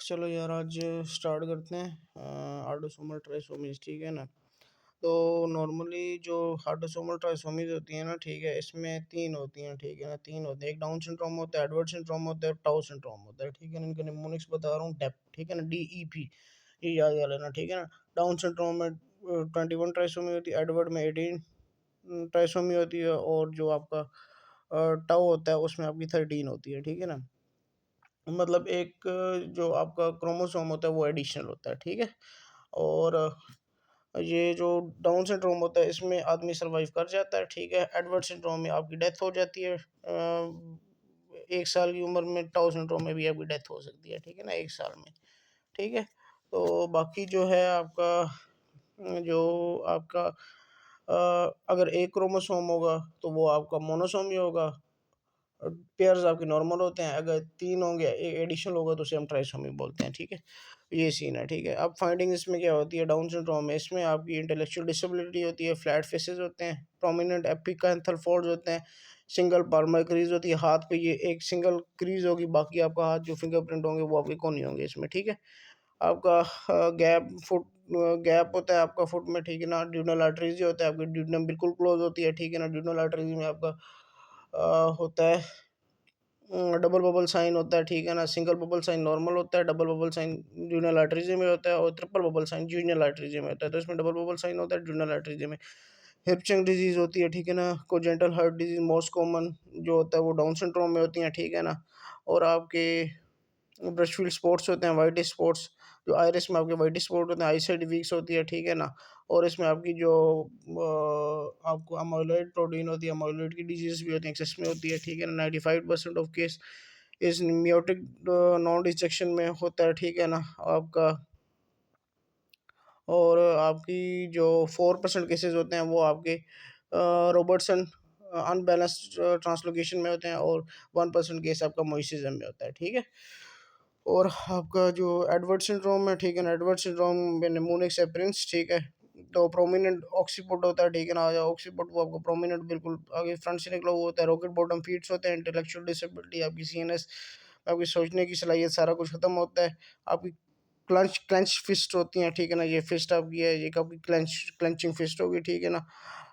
चलो यार आज स्टार्ट करते हैं ऑटोसोमल ट्राइसोमीज, ठीक है ना। तो नॉर्मली जो ऑटोसोमल ट्राइसोमीज होती है ना, ठीक है, इसमें तीन होती हैं, ठीक है ना। तीन होते हैं, एक डाउन सिंड्रोम होता है, एडवर्ड सिंड्रोम होता है, टाउ सिंड्रोम होता है, ठीक है ना। इनके निमोनिक्स बता रहा हूँ, डेप, ठीक है ना, DEP, ये याद कर लेना, ठीक है ना। डाउन सिंड्रोम में 21 ट्राइसोमी होती है, एडवर्ड में 18 ट्राइसोमी होती है, और जो आपका टाउ होता है उसमें आपकी 13 होती है, ठीक है ना। मतलब एक जो आपका क्रोमोसोम होता है वो एडिशनल होता है, ठीक है। और ये जो डाउन सिंड्रोम होता है इसमें आदमी सरवाइव कर जाता है, ठीक है। एडवर्ड सिंड्रोम में आपकी डेथ हो जाती है 1 साल की उम्र में। टाउ सिंड्रोम में भी आपकी डेथ हो सकती है, ठीक है ना, 1 साल में, ठीक है। तो बाकी जो है आपका जो आपका अगर एक क्रोमोसोम होगा तो वो आपका मोनोसोम ही होगा। पेयर्स आपके नॉर्मल होते हैं, अगर तीन होंगे एडिशनल होगा तो उसे हम ट्राइसोमी बोलते हैं, ठीक है। ये सीन है, ठीक है। अब फाइंडिंग इसमें क्या होती है डाउन सिंड्रोम में, इसमें आपकी इंटेलेक्चुअल डिसेबिलिटी होती है, फ्लैट फेसेस होते हैं, प्रोमिनेंट एपिकैंथल फोल्ड्स होते हैं, सिंगल पाल्मर क्रीज होती है, हाथ पे ये एक सिंगल क्रीज होगी, बाकी आपका हाथ जो फिंगरप्रिंट होंगे वो आपके कोनी होंगे इसमें, ठीक है। आपका गैप होता है आपका फुट में, ठीक है ना। ड्यूडनल आर्टरीज होता है आपकी, ड्यूडनम बिल्कुल क्लोज होती है, ठीक है ना। ड्यूडनल आर्टरीज में आपका होता है डबल बबल साइन होता है, ठीक है ना। सिंगल बबल साइन नॉर्मल होता है, डबल बबल साइन जूनियल आर्टरीज में होता है, और ट्रिपल बबल साइन जूनियल आर्टरीज में होता है। तो इसमें डबल बबल साइन होता है जूनियल आर्टरीज में। हिपचंग डिजीज होती है, ठीक है ना। कोजेंटल हार्ट डिजीज मोस्ट कॉमन जो होता है वो डाउन सिंड्रोम में होती है, ठीक है ना। और आपके ब्रशफील्ड स्पॉट्स होते हैं, वाइट स्पॉट्स, जो आयरिस में आपके वाइट स्पॉट होते हैं, आईसाइट वीक्स होती है, ठीक है ना। और इसमें आपकी जो आपको अमाइलॉइड प्रोटीन होती है, अमाइलॉइड की डिजीज भी होती है, एक्सेस में होती है, ठीक है ना। 95% ऑफ केस इस मियोटिक नॉन डिस्ट्रक्शन में होता है, ठीक है ना आपका। और आपकी जो 4% केसेस होते हैं वो आपके रॉबर्टसन अनबैलेंस्ड ट्रांसलोकेशन में होते हैं, और 1% केस आपका मोइसिज्म में होता है, ठीक है। और आपका जो एडवर्ड सिंड्रोम है, ठीक है ना, एडवर्ड सिंड्रोम में निमोनिक्स एप्रिंस, ठीक है। तो प्रोमिनेंट ऑक्सीपोर्ट होता है, ठीक है ना। ऑक्सीपोर्ट वो आपको प्रोमिनेंट बिल्कुल आगे फ्रंट से निकला हुआ होता है। रॉकेट बॉटम फीट्स होते हैं, इंटेलेक्चुअल डिसेबिलिटी, आपकी CNS, आपकी सोचने की सलाहियत, सारा कुछ खत्म होता है। आपकी क्लंच क्लेंच फिस्ट होती हैं, ठीक है ना। ये फिस्ट आपकी है, ये आपकी क्लेंचिंग फिस्ट होगी, ठीक है ना।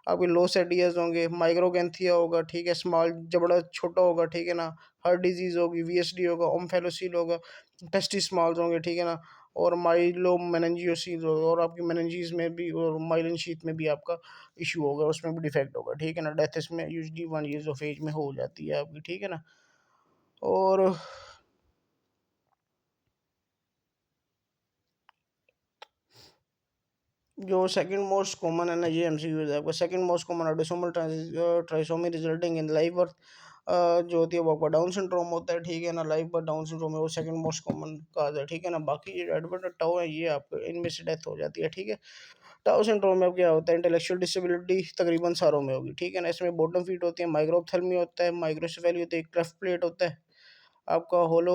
आपके लोस एडियाज होंगे, माइग्रोगैंथिया होगा, ठीक है, स्मॉल जबड़ा छोटा होगा, ठीक है ना। हार्ट डिजीज होगी, VSD होगा, ओम्फेलोसील होगा, टेस्टिस स्मॉल्स होंगे, ठीक है ना। और माइलो मेनेंजियोसील होगा, और आपकी मेनेंजीज में भी और माइलिन शीथ में भी आपका इशू होगा, उसमें भी डिफेक्ट होगा, ठीक है ना। डेथ इसमें यूजली 1 ईयर ऑफ एज में हो जाती है आपकी, ठीक है ना। और जो सेकंड मोस्ट कॉमन है ना, ये MCQ है आपका। Second most common autosomal trisomy resulting in live birth जो होती है वो आपका डाउन सिंड्रोम होता है, ठीक है ना। लाइव बर्थ डाउन सिंड्रोम है वो सेकंड मोस्ट कॉमन काज है, ठीक है ना। बाकी ये एडवर्ड और टाउ है ये आपको इनमें से डेथ हो जाती है, ठीक है। टाउ सिंड्रोम में अब क्या होता है, इंटेलेक्चुअल डिसेबिलिटी तकरीबन सारों में होगी, ठीक है ना। इसमें बॉटम फीट होती है, माइक्रोप्थेल्मी होता है, माइक्रोसेफेली होती है, क्लेफ्ट प्लेट होता है, आपका होलो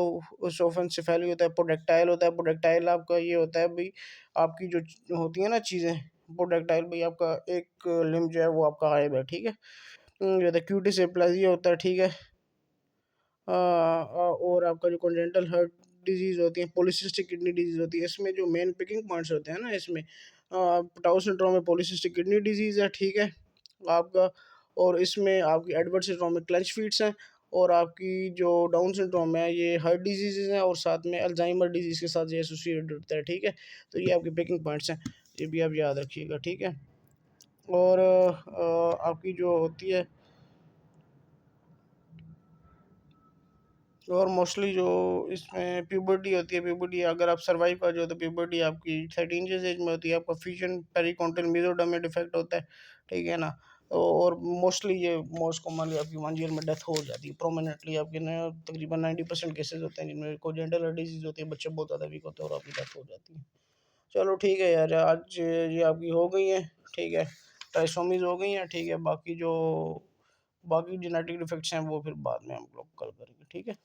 सोफेनसेफेली होता है, प्रोडेक्टाइल होता है। प्रोडेक्टाइल आपका ये होता है भाई, आपकी जो होती है ना चीज़ें, प्रोडेक्टाइल भाई आपका एक लिम्ब जो है वो आपका गायब है, ठीक है। ये होता है क्यूटिस एप्लाजिया होता है, ठीक है। और आपका जो कॉन्जेनिटल हार्ट डिजीज़ होती है, पॉलीसिस्टिक किडनी डिजीज़ होती है, इसमें जो मेन पिकिंग पॉइंट्स होते हैं ना, इसमें टाउ सिंड्रोम में पॉलीसिस्टिक किडनी डिजीज़ है, ठीक है आपका। और इसमें आपकी एडवर्ड सिंड्रोम में क्लच फीट्स हैं, और आपकी जो डाउन सिंड्रोम है ये हार्ट डिजीज़ हैं, और साथ में अल्जाइमर डिजीज़ के साथ ये एसोसिएटेड होता है, ठीक है। तो ये आपके पिकिंग पॉइंट्स हैं, ये भी आप याद रखिएगा, ठीक है। और आपकी जो होती है, और मोस्टली जो इसमें प्यूबर्टी होती है, प्यूबर्टी अगर आप सर्वाइव कर जाओ तो प्यूबर्टी आपकी 13 ईयर्स एज में होती है। आपका फ्यूजन पेरिकॉन्टल मेसोडर्म डिफेक्ट होता है, ठीक है ना। और मोस्टली ये मोस्ट कॉमनली आपकी 1 ईयर में डेथ हो जाती है प्रोमिनेंटली आपके ना। तकरीबन 90% केसेस होते हैं जिनमें कोजेंटल डिजीज होती है, बच्चे बहुत ज़्यादा वीक होते हैं और आपकी डेथ हो जाती है। चलो ठीक है यार, आज ये आपकी हो गई है, ठीक है, ट्राइसोमीज हो गई हैं, ठीक है। बाकी जो बाकी जेनेटिक डिफेक्ट्स हैं वो फिर बाद में हम लोग कल करेंगे, ठीक है।